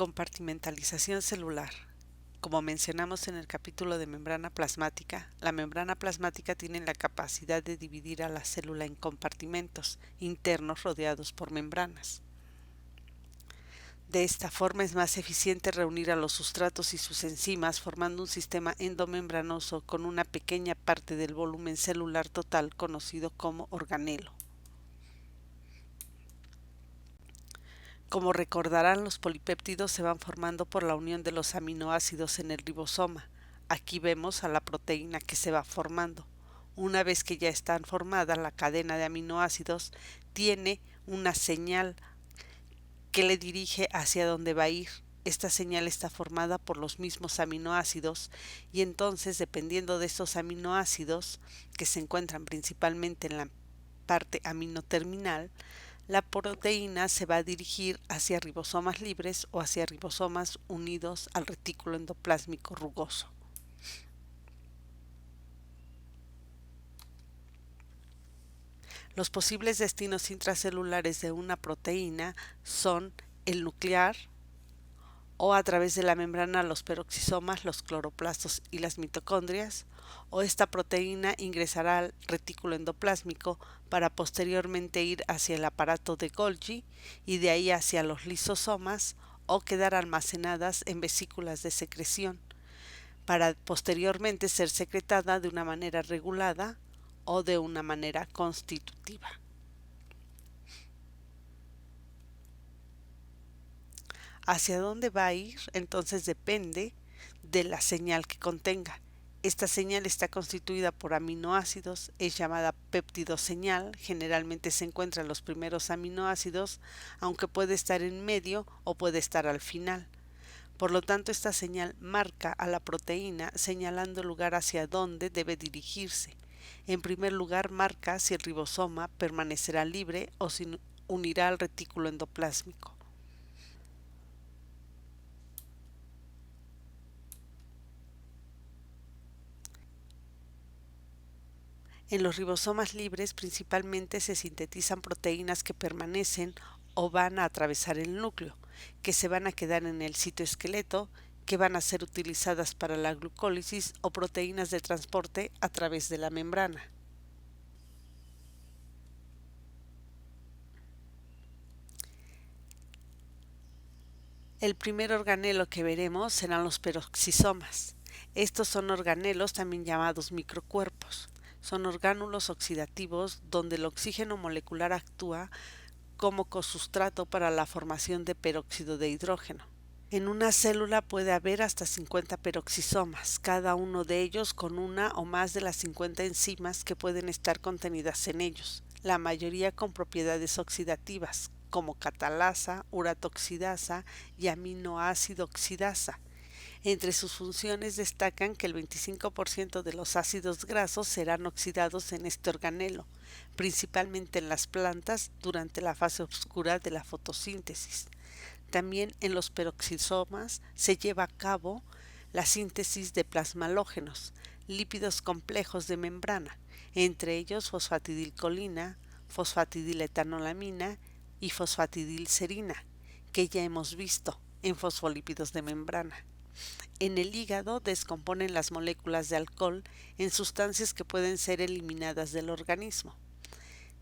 Compartimentalización celular. Como mencionamos en el capítulo de membrana plasmática, la membrana plasmática tiene la capacidad de dividir a la célula en compartimentos internos rodeados por membranas. De esta forma es más eficiente reunir a los sustratos y sus enzimas formando un sistema endomembranoso con una pequeña parte del volumen celular total conocido como organelo. Como recordarán, los polipéptidos se van formando por la unión de los aminoácidos en el ribosoma. Aquí vemos a la proteína que se va formando. Una vez que ya están formadas, la cadena de aminoácidos tiene una señal que le dirige hacia dónde va a ir. Esta señal está formada por los mismos aminoácidos y entonces, dependiendo de estos aminoácidos, que se encuentran principalmente en la parte aminoterminal, la proteína se va a dirigir hacia ribosomas libres o hacia ribosomas unidos al retículo endoplásmico rugoso. Los posibles destinos intracelulares de una proteína son el nuclear o a través de la membrana los peroxisomas, los cloroplastos y las mitocondrias, o esta proteína ingresará al retículo endoplásmico para posteriormente ir hacia el aparato de Golgi y de ahí hacia los lisosomas o quedar almacenadas en vesículas de secreción para posteriormente ser secretada de una manera regulada o de una manera constitutiva. Hacia dónde va a ir, entonces depende de la señal que contenga. Esta señal está constituida por aminoácidos, es llamada péptido-señal, generalmente se encuentra en los primeros aminoácidos, aunque puede estar en medio o puede estar al final. Por lo tanto, esta señal marca a la proteína señalando el lugar hacia dónde debe dirigirse. En primer lugar, marca si el ribosoma permanecerá libre o si unirá al retículo endoplásmico. En los ribosomas libres principalmente se sintetizan proteínas que permanecen o van a atravesar el núcleo, que se van a quedar en el citoesqueleto, que van a ser utilizadas para la glucólisis o proteínas de transporte a través de la membrana. El primer organelo que veremos serán los peroxisomas. Estos son organelos también llamados microcuerpos. Son orgánulos oxidativos donde el oxígeno molecular actúa como cosustrato para la formación de peróxido de hidrógeno. En una célula puede haber hasta 50 peroxisomas, cada uno de ellos con una o más de las 50 enzimas que pueden estar contenidas en ellos, la mayoría con propiedades oxidativas, como catalasa, uratoxidasa y aminoácido oxidasa. Entre sus funciones destacan que el 25% de los ácidos grasos serán oxidados en este organelo, principalmente en las plantas durante la fase oscura de la fotosíntesis. También en los peroxisomas se lleva a cabo la síntesis de plasmalógenos, lípidos complejos de membrana, entre ellos fosfatidilcolina, fosfatidiletanolamina y fosfatidilserina, que ya hemos visto en fosfolípidos de membrana. En el hígado descomponen las moléculas de alcohol en sustancias que pueden ser eliminadas del organismo.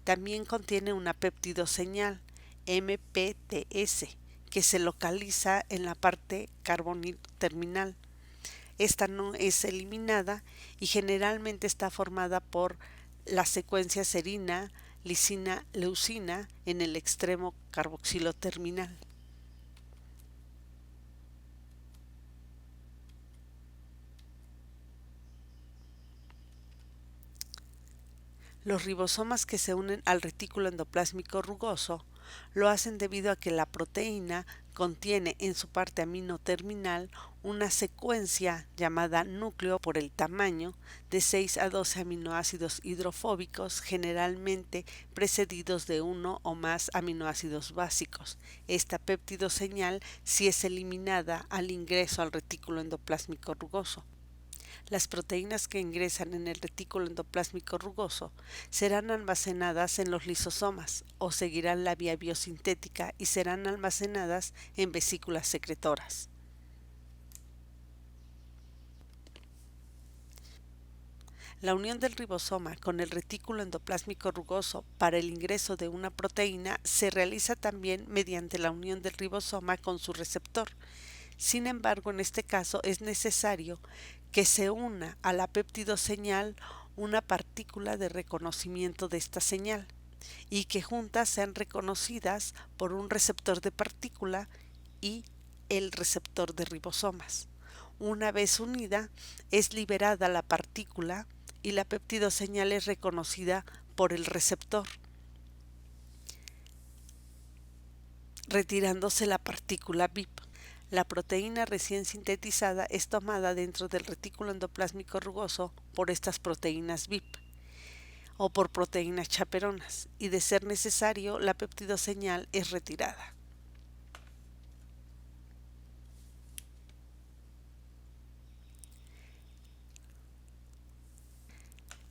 También contiene una péptido-señal, MPTS, que se localiza en la parte carbonil terminal. Esta no es eliminada y generalmente está formada por la secuencia serina, lisina, leucina en el extremo carboxilo terminal. Los ribosomas que se unen al retículo endoplásmico rugoso lo hacen debido a que la proteína contiene en su parte aminoterminal una secuencia llamada núcleo por el tamaño de 6 a 12 aminoácidos hidrofóbicos, generalmente precedidos de uno o más aminoácidos básicos. Esta péptido señal sí es eliminada al ingreso al retículo endoplásmico rugoso. Las proteínas que ingresan en el retículo endoplásmico rugoso serán almacenadas en los lisosomas o seguirán la vía biosintética y serán almacenadas en vesículas secretoras. La unión del ribosoma con el retículo endoplásmico rugoso para el ingreso de una proteína se realiza también mediante la unión del ribosoma con su receptor. Sin embargo, en este caso es necesario que se una a la péptido-señal una partícula de reconocimiento de esta señal y que juntas sean reconocidas por un receptor de partícula y el receptor de ribosomas. Una vez unida, es liberada la partícula y la péptido-señal es reconocida por el receptor, retirándose la partícula VIP. La proteína recién sintetizada es tomada dentro del retículo endoplásmico rugoso por estas proteínas VIP o por proteínas chaperonas, y de ser necesario, la péptido-señal es retirada.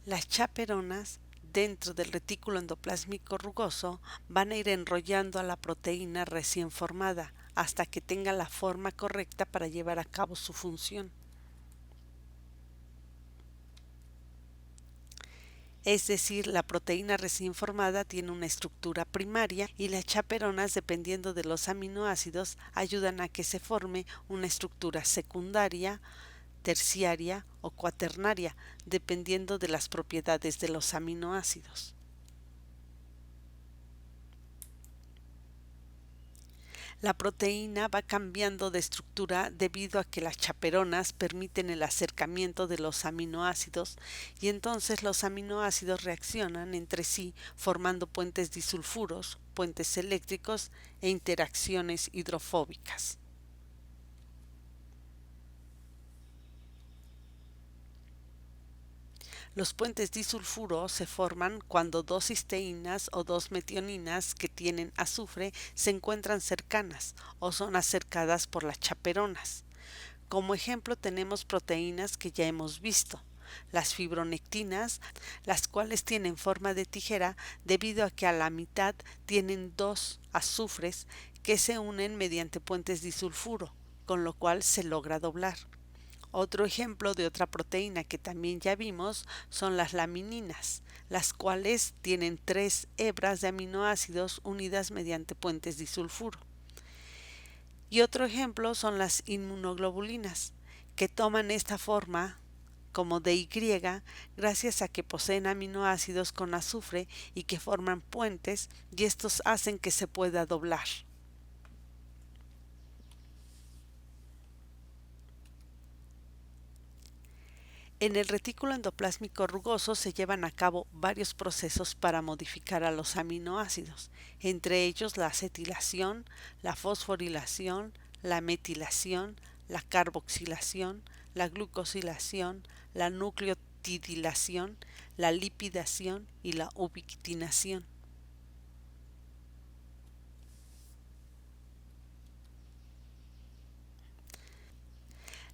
Las chaperonas dentro del retículo endoplásmico rugoso van a ir enrollando a la proteína recién formada hasta que tenga la forma correcta para llevar a cabo su función. Es decir, la proteína recién formada tiene una estructura primaria y las chaperonas, dependiendo de los aminoácidos, ayudan a que se forme una estructura secundaria, terciaria o cuaternaria, dependiendo de las propiedades de los aminoácidos. La proteína va cambiando de estructura debido a que las chaperonas permiten el acercamiento de los aminoácidos y entonces los aminoácidos reaccionan entre sí formando puentes disulfuros, puentes eléctricos e interacciones hidrofóbicas. Los puentes disulfuros se forman cuando dos cisteínas o dos metioninas que tienen azufre se encuentran cercanas o son acercadas por las chaperonas. Como ejemplo tenemos proteínas que ya hemos visto, las fibronectinas, las cuales tienen forma de tijera debido a que a la mitad tienen dos azufres que se unen mediante puentes disulfuro, con lo cual se logra doblar. Otro ejemplo de otra proteína que también ya vimos son las lamininas, las cuales tienen tres hebras de aminoácidos unidas mediante puentes disulfuro. Y otro ejemplo son las inmunoglobulinas, que toman esta forma como de Y gracias a que poseen aminoácidos con azufre y que forman puentes y estos hacen que se pueda doblar. En el retículo endoplásmico rugoso se llevan a cabo varios procesos para modificar a los aminoácidos, entre ellos la acetilación, la fosforilación, la metilación, la carboxilación, la glucosilación, la nucleotidilación, la lipidación y la ubiquitinación.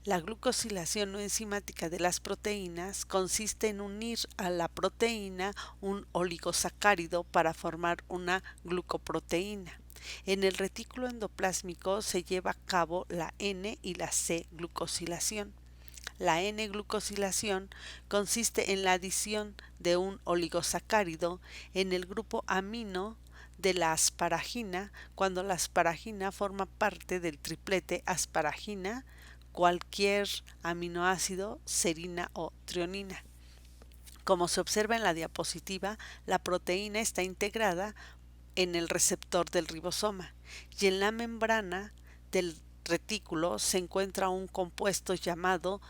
La glucosilación no enzimática de las proteínas consiste en unir a la proteína un oligosacárido para formar una glucoproteína. En el retículo endoplásmico se lleva a cabo la N y la C-glucosilación. La N-glucosilación consiste en la adición de un oligosacárido en el grupo amino de la asparagina cuando la asparagina forma parte del triplete asparagina, cualquier aminoácido, serina o trionina. Como se observa en la diapositiva, la proteína está integrada en el receptor del ribosoma y en la membrana del retículo se encuentra un compuesto llamado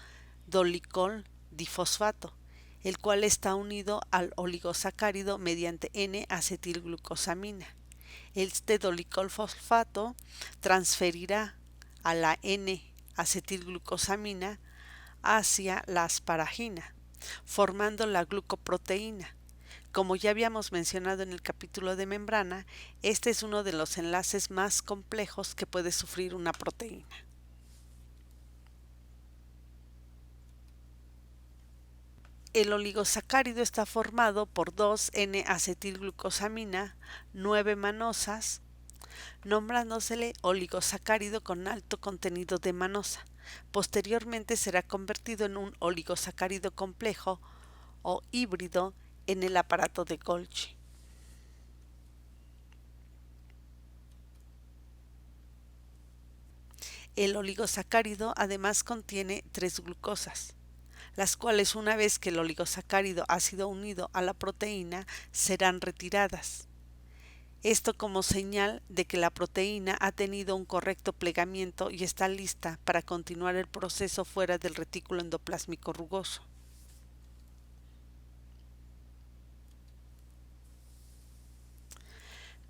dolicol difosfato, el cual está unido al oligosacárido mediante N-acetilglucosamina. Este dolicol fosfato transferirá a la N-acetilglucosamina hacia la asparagina, formando la glucoproteína. Como ya habíamos mencionado en el capítulo de membrana, este es uno de los enlaces más complejos que puede sufrir una proteína. El oligosacárido está formado por 2N-acetilglucosamina, 9 manosas, nombrándosele oligosacárido con alto contenido de manosa. Posteriormente será convertido en un oligosacárido complejo o híbrido en el aparato de Golgi. El oligosacárido además contiene 3 glucosas, las cuales una vez que el oligosacárido ha sido unido a la proteína serán retiradas. Esto como señal de que la proteína ha tenido un correcto plegamiento y está lista para continuar el proceso fuera del retículo endoplásmico rugoso.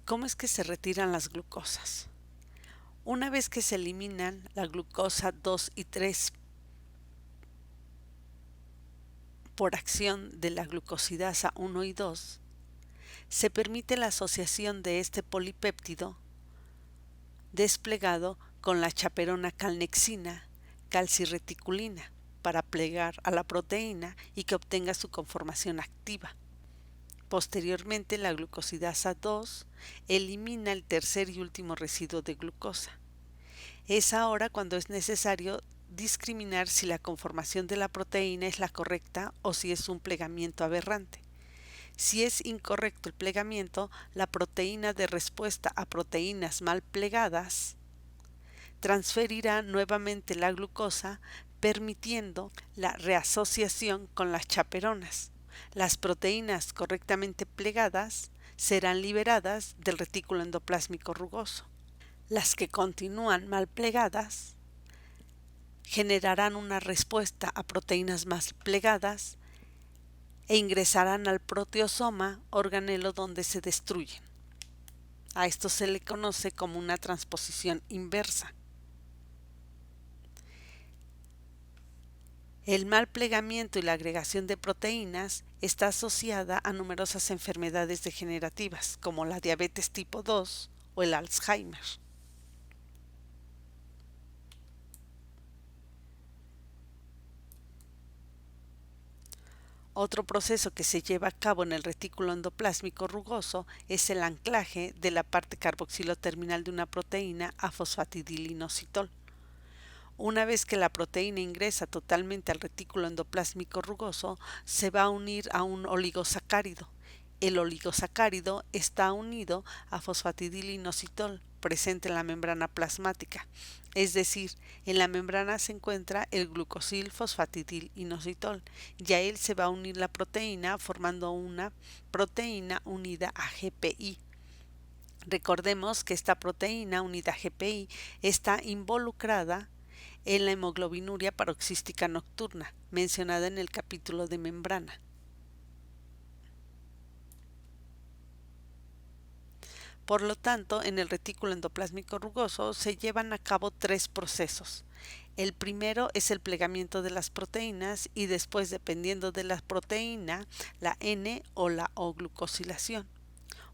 ¿Cómo es que se retiran las glucosas? Una vez que se eliminan la glucosa 2 y 3 por acción de la glucosidasa 1 y 2, se permite la asociación de este polipéptido desplegado con la chaperona calnexina calcirreticulina para plegar a la proteína y que obtenga su conformación activa. Posteriormente, la glucosidasa 2 elimina el tercer y último residuo de glucosa. Es ahora cuando es necesario discriminar si la conformación de la proteína es la correcta o si es un plegamiento aberrante. Si es incorrecto el plegamiento, la proteína de respuesta a proteínas mal plegadas transferirá nuevamente la glucosa, permitiendo la reasociación con las chaperonas. Las proteínas correctamente plegadas serán liberadas del retículo endoplásmico rugoso. Las que continúan mal plegadas generarán una respuesta a proteínas más plegadas e ingresarán al proteosoma, organelo donde se destruyen. A esto se le conoce como una transposición inversa. El mal plegamiento y la agregación de proteínas está asociada a numerosas enfermedades degenerativas, como la diabetes tipo 2 o el Alzheimer. Otro proceso que se lleva a cabo en el retículo endoplásmico rugoso es el anclaje de la parte carboxilo terminal de una proteína a fosfatidilinositol. Una vez que la proteína ingresa totalmente al retículo endoplásmico rugoso, se va a unir a un oligosacárido. El oligosacárido está unido a fosfatidilinositol, presente en la membrana plasmática. Es decir, en la membrana se encuentra el glucosil fosfatidilinositol y a él se va a unir la proteína formando una proteína unida a GPI. Recordemos que esta proteína unida a GPI está involucrada en la hemoglobinuria paroxística nocturna, mencionada en el capítulo de membrana. Por lo tanto, en el retículo endoplásmico rugoso se llevan a cabo 3 procesos. El primero es el plegamiento de las proteínas y después, dependiendo de la proteína, la N o la O-glucosilación.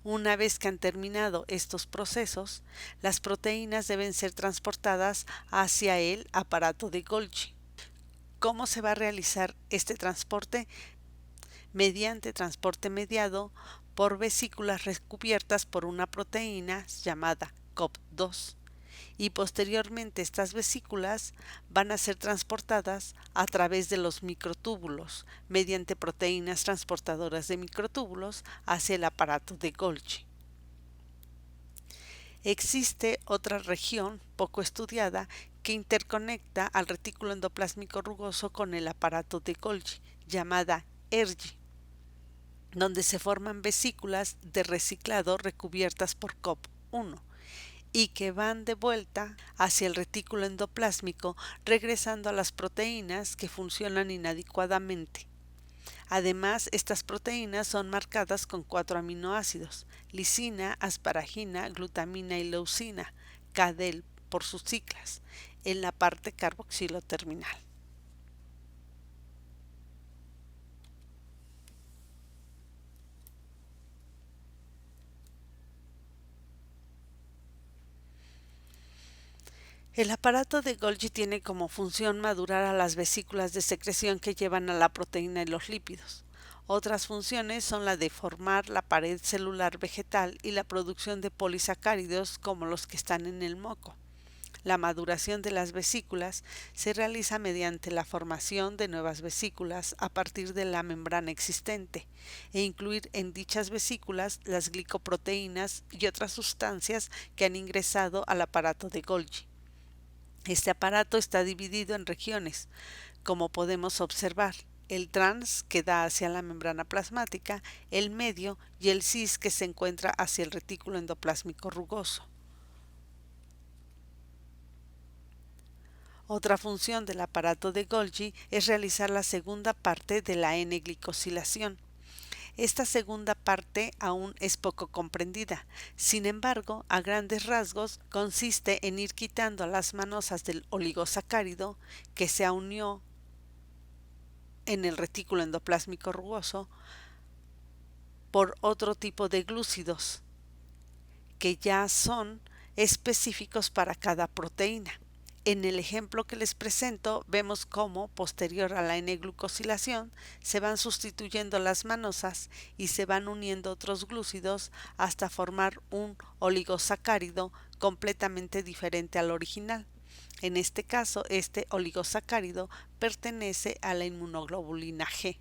Una vez que han terminado estos procesos, las proteínas deben ser transportadas hacia el aparato de Golgi. ¿Cómo se va a realizar este transporte? Mediante transporte mediado por vesículas recubiertas por una proteína llamada COP2 y posteriormente estas vesículas van a ser transportadas a través de los microtúbulos mediante proteínas transportadoras de microtúbulos hacia el aparato de Golgi. Existe otra región poco estudiada que interconecta al retículo endoplásmico rugoso con el aparato de Golgi, llamada ERGI, donde se forman vesículas de reciclado recubiertas por COP1 y que van de vuelta hacia el retículo endoplásmico, regresando a las proteínas que funcionan inadecuadamente. Además, estas proteínas son marcadas con 4 aminoácidos: lisina, asparagina, glutamina y leucina, CADEL por sus siglas, en la parte carboxilo terminal. El aparato de Golgi tiene como función madurar a las vesículas de secreción que llevan a la proteína y los lípidos. Otras funciones son la de formar la pared celular vegetal y la producción de polisacáridos como los que están en el moco. La maduración de las vesículas se realiza mediante la formación de nuevas vesículas a partir de la membrana existente e incluir en dichas vesículas las glicoproteínas y otras sustancias que han ingresado al aparato de Golgi. Este aparato está dividido en regiones, como podemos observar: el trans, que da hacia la membrana plasmática, el medio y el cis, que se encuentra hacia el retículo endoplásmico rugoso. Otra función del aparato de Golgi es realizar la segunda parte de la N-glicosilación. Esta segunda parte aún es poco comprendida. Sin embargo, a grandes rasgos, consiste en ir quitando las manosas del oligosacárido que se unió en el retículo endoplásmico rugoso por otro tipo de glúcidos que ya son específicos para cada proteína. En el ejemplo que les presento, vemos cómo, posterior a la N-glucosilación, se van sustituyendo las manosas y se van uniendo otros glúcidos hasta formar un oligosacárido completamente diferente al original. En este caso, este oligosacárido pertenece a la inmunoglobulina G.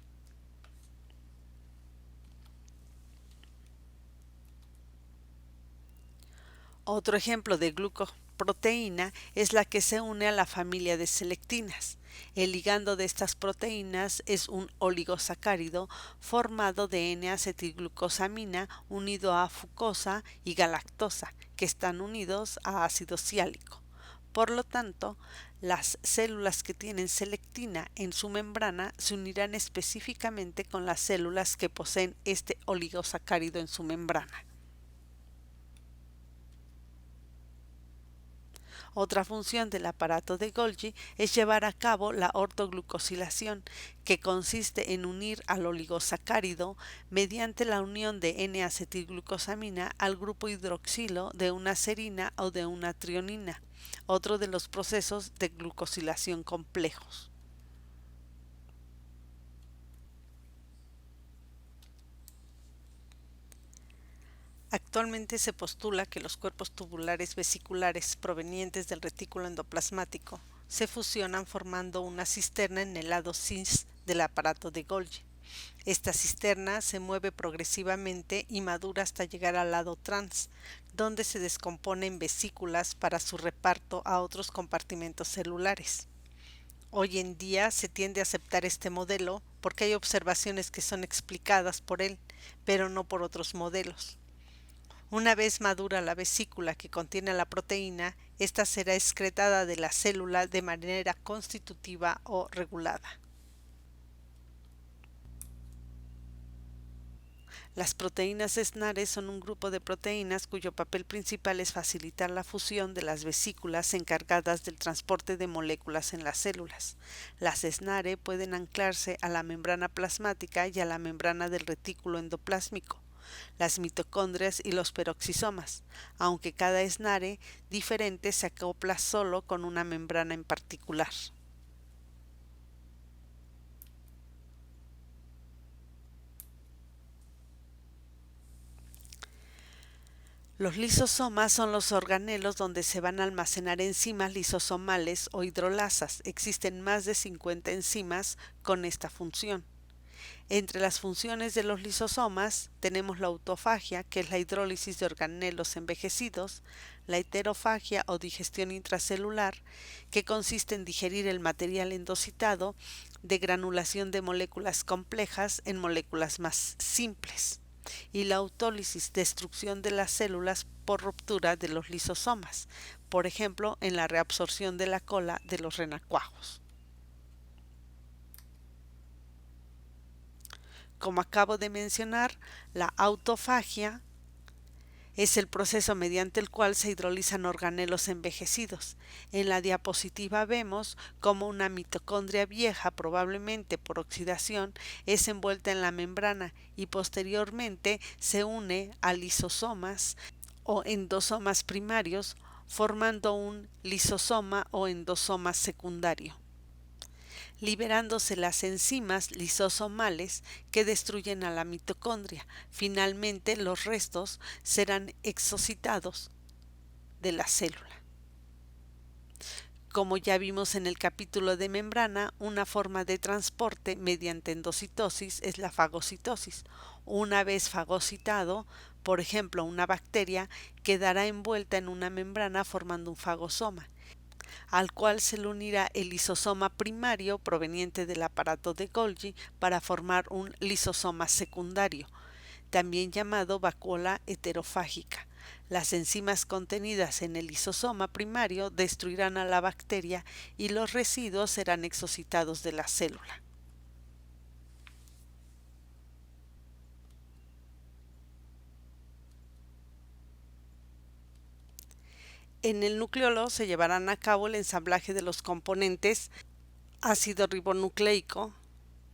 Otro ejemplo de glucoproteína es la que se une a la familia de selectinas. El ligando de estas proteínas es un oligosacárido formado de N-acetilglucosamina unido a fucosa y galactosa, que están unidos a ácido siálico. Por lo tanto, las células que tienen selectina en su membrana se unirán específicamente con las células que poseen este oligosacárido en su membrana. Otra función del aparato de Golgi es llevar a cabo la ortoglucosilación, que consiste en unir al oligosacárido mediante la unión de N-acetilglucosamina al grupo hidroxilo de una serina o de una trionina, otro de los procesos de glucosilación complejos. Actualmente se postula que los cuerpos tubulares vesiculares provenientes del retículo endoplasmático se fusionan formando una cisterna en el lado cis del aparato de Golgi. Esta cisterna se mueve progresivamente y madura hasta llegar al lado trans, donde se descompone en vesículas para su reparto a otros compartimentos celulares. Hoy en día se tiende a aceptar este modelo porque hay observaciones que son explicadas por él, pero no por otros modelos. Una vez madura la vesícula que contiene la proteína, esta será excretada de la célula de manera constitutiva o regulada. Las proteínas SNARes son un grupo de proteínas cuyo papel principal es facilitar la fusión de las vesículas encargadas del transporte de moléculas en las células. Las SNARe pueden anclarse a la membrana plasmática y a la membrana del retículo endoplásmico, las mitocondrias y los peroxisomas, aunque cada SNARe diferente se acopla solo con una membrana en particular. Los lisosomas son los organelos donde se van a almacenar enzimas lisosomales o hidrolasas. Existen más de 50 enzimas con esta función. Entre las funciones de los lisosomas tenemos la autofagia, que es la hidrólisis de organelos envejecidos, la heterofagia o digestión intracelular, que consiste en digerir el material endocitado de granulación de moléculas complejas en moléculas más simples, y la autólisis, destrucción de las células por ruptura de los lisosomas, por ejemplo en la reabsorción de la cola de los renacuajos. Como acabo de mencionar, la autofagia es el proceso mediante el cual se hidrolizan organelos envejecidos. En la diapositiva vemos cómo una mitocondria vieja, probablemente por oxidación, es envuelta en la membrana y posteriormente se une a lisosomas o endosomas primarios, formando un lisosoma o endosoma secundario, liberándose las enzimas lisosomales que destruyen a la mitocondria. Finalmente, los restos serán exocitados de la célula. Como ya vimos en el capítulo de membrana, una forma de transporte mediante endocitosis es la fagocitosis. Una vez fagocitado, por ejemplo, una bacteria quedará envuelta en una membrana formando un fagosoma, al cual se le unirá el lisosoma primario proveniente del aparato de Golgi para formar un lisosoma secundario, también llamado vacuola heterofágica. Las enzimas contenidas en el lisosoma primario destruirán a la bacteria y los residuos serán exocitados de la célula. En el nucleolo se llevarán a cabo el ensamblaje de los componentes ácido ribonucleico,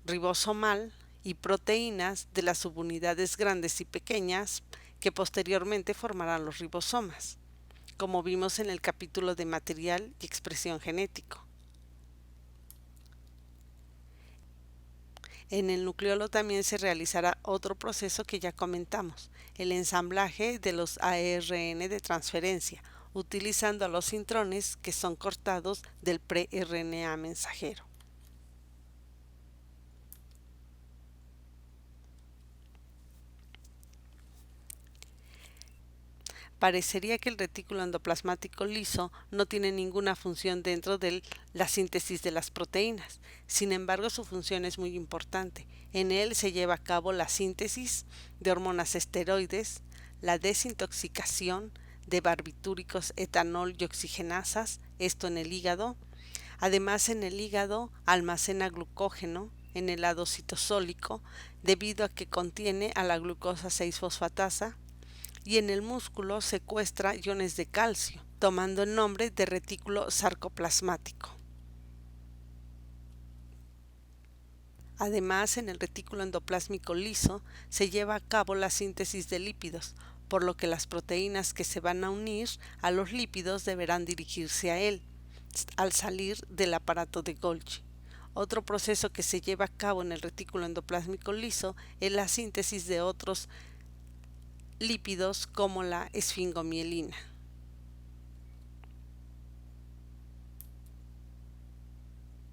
ribosomal y proteínas de las subunidades grandes y pequeñas que posteriormente formarán los ribosomas, como vimos en el capítulo de material y expresión genético. En el nucleolo también se realizará otro proceso que ya comentamos, el ensamblaje de los ARN de transferencia, utilizando a los intrones que son cortados del pre-RNA mensajero. Parecería que el retículo endoplasmático liso no tiene ninguna función dentro de la síntesis de las proteínas. Sin embargo, su función es muy importante. En él se lleva a cabo la síntesis de hormonas esteroides, la desintoxicación de barbitúricos, etanol y oxigenasas, esto en el hígado. Además, en el hígado almacena glucógeno en el lado citosólico debido a que contiene a la glucosa 6-fosfatasa, y en el músculo secuestra iones de calcio, tomando el nombre de retículo sarcoplasmático. Además, en el retículo endoplásmico liso se lleva a cabo la síntesis de lípidos, por lo que las proteínas que se van a unir a los lípidos deberán dirigirse a él, al salir del aparato de Golgi. Otro proceso que se lleva a cabo en el retículo endoplásmico liso es la síntesis de otros lípidos como la esfingomielina.